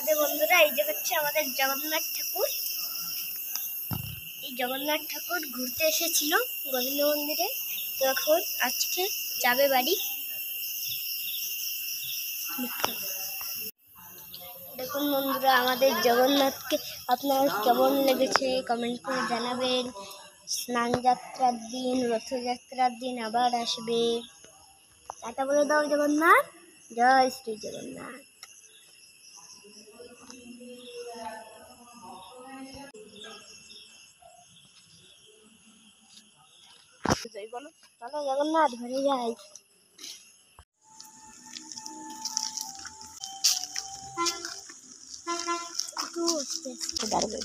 রাধে বন্ধুরা, এই যে হচ্ছে আমাদের জগন্নাথ ঠাকুর। এই জগন্নাথ ঠাকুর ঘুরতে এসেছিল গোবিন্দ মন্দিরে, তো এখন আজকে যাবে বাড়ি। দেখুন বন্ধুরা, আমাদের জগন্নাথকে আপনার কেমন লেগেছে কমেন্ট করে জানাবেন। স্নানযাত্রার দিন, রথযাত্রার দিন আবার আসবে। টাটা বলে দাও জগন্নাথ, জয় শ্রী জগন্নাথ। বলো, চলো জগন্নাথ ঘরে যাই। দাঁড়াবে